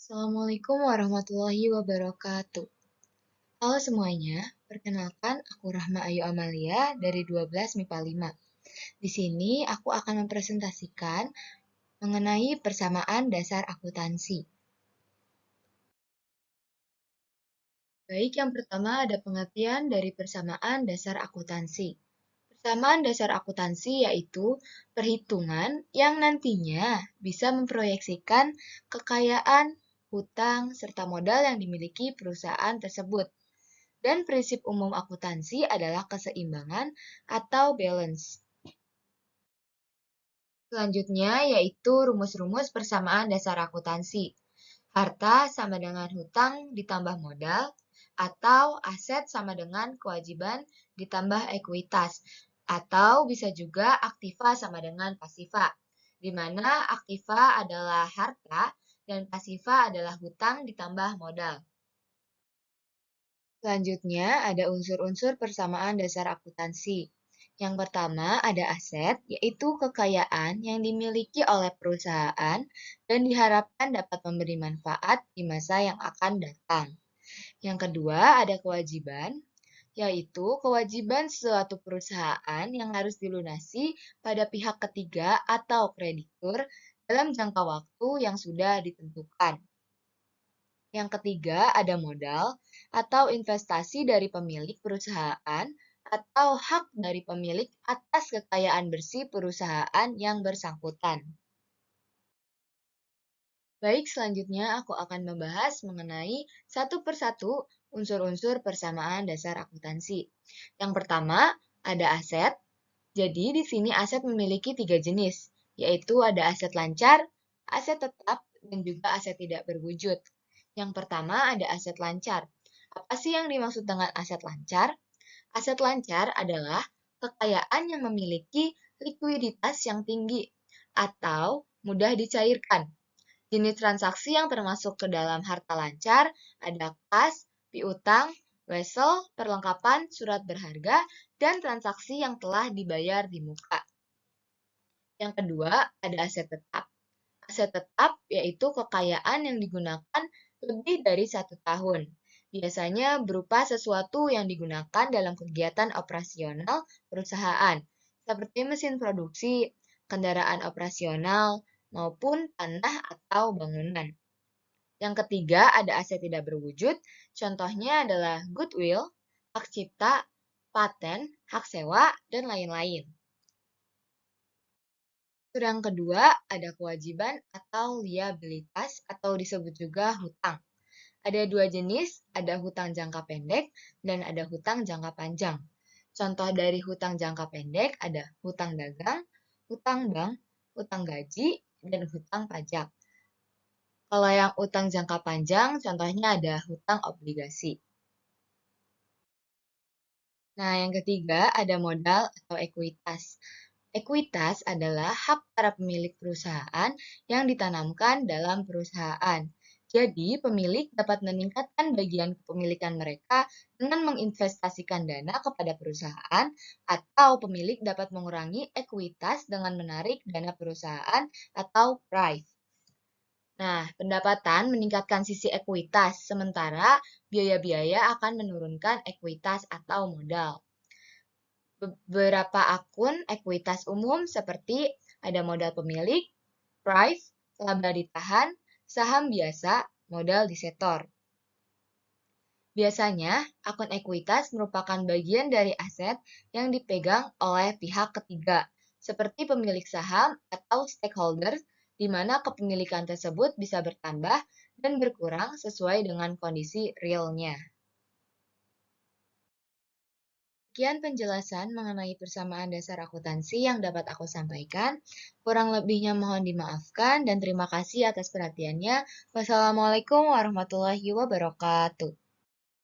Assalamualaikum warahmatullahi wabarakatuh. Halo semuanya, perkenalkan aku Rahma Ayu Amalia dari 12 MIPA 5. Di sini aku akan mempresentasikan mengenai persamaan dasar akuntansi. Baik, yang pertama ada pengertian dari persamaan dasar akuntansi. Persamaan dasar akuntansi yaitu perhitungan yang nantinya bisa memproyeksikan kekayaan, hutang, serta modal yang dimiliki perusahaan tersebut. Dan prinsip umum akuntansi adalah keseimbangan atau balance. Selanjutnya yaitu rumus-rumus persamaan dasar akuntansi. Harta sama dengan hutang ditambah modal, atau aset sama dengan kewajiban ditambah ekuitas, atau bisa juga aktiva sama dengan pasiva, di mana aktiva adalah harta dan pasiva adalah hutang ditambah modal. Selanjutnya, ada unsur-unsur persamaan dasar akuntansi. Yang pertama, ada aset, yaitu kekayaan yang dimiliki oleh perusahaan dan diharapkan dapat memberi manfaat di masa yang akan datang. Yang kedua, ada kewajiban, yaitu kewajiban suatu perusahaan yang harus dilunasi pada pihak ketiga atau kreditur dalam jangka waktu yang sudah ditentukan. Yang ketiga, ada modal atau investasi dari pemilik perusahaan atau hak dari pemilik atas kekayaan bersih perusahaan yang bersangkutan. Baik, selanjutnya aku akan membahas mengenai satu persatu unsur-unsur persamaan dasar akuntansi. Yang pertama, ada aset. Jadi, di sini aset memiliki tiga jenis, yaitu ada aset lancar, aset tetap, dan juga aset tidak berwujud. Yang pertama ada aset lancar. Apa sih yang dimaksud dengan aset lancar? Aset lancar adalah kekayaan yang memiliki likuiditas yang tinggi atau mudah dicairkan. Jenis transaksi yang termasuk ke dalam harta lancar ada kas, piutang, wesel, perlengkapan, surat berharga, dan transaksi yang telah dibayar di muka. Yang kedua, ada aset tetap. Aset tetap yaitu kekayaan yang digunakan lebih dari 1 tahun. Biasanya berupa sesuatu yang digunakan dalam kegiatan operasional perusahaan, seperti mesin produksi, kendaraan operasional, maupun tanah atau bangunan. Yang ketiga, ada aset tidak berwujud. Contohnya adalah goodwill, hak cipta, paten, hak sewa, dan lain-lain. Yang kedua, ada kewajiban atau liabilitas atau disebut juga hutang. Ada dua jenis, ada hutang jangka pendek dan ada hutang jangka panjang. Contoh dari hutang jangka pendek ada hutang dagang, hutang bank, hutang gaji, dan hutang pajak. Kalau yang hutang jangka panjang, contohnya ada hutang obligasi. Nah, yang ketiga ada modal atau ekuitas. Ekuitas adalah hak para pemilik perusahaan yang ditanamkan dalam perusahaan. Jadi, pemilik dapat meningkatkan bagian kepemilikan mereka dengan menginvestasikan dana kepada perusahaan, atau pemilik dapat mengurangi ekuitas dengan menarik dana perusahaan atau price. Nah, pendapatan meningkatkan sisi ekuitas, sementara biaya-biaya akan menurunkan ekuitas atau modal. Beberapa akun ekuitas umum seperti ada modal pemilik, price, laba ditahan, saham biasa, modal disetor. Biasanya, akun ekuitas merupakan bagian dari aset yang dipegang oleh pihak ketiga, seperti pemilik saham atau stakeholders, di mana kepemilikan tersebut bisa bertambah dan berkurang sesuai dengan kondisi realnya. Sekian penjelasan mengenai persamaan dasar akuntansi yang dapat aku sampaikan. Kurang lebihnya mohon dimaafkan dan terima kasih atas perhatiannya. Wassalamualaikum warahmatullahi wabarakatuh.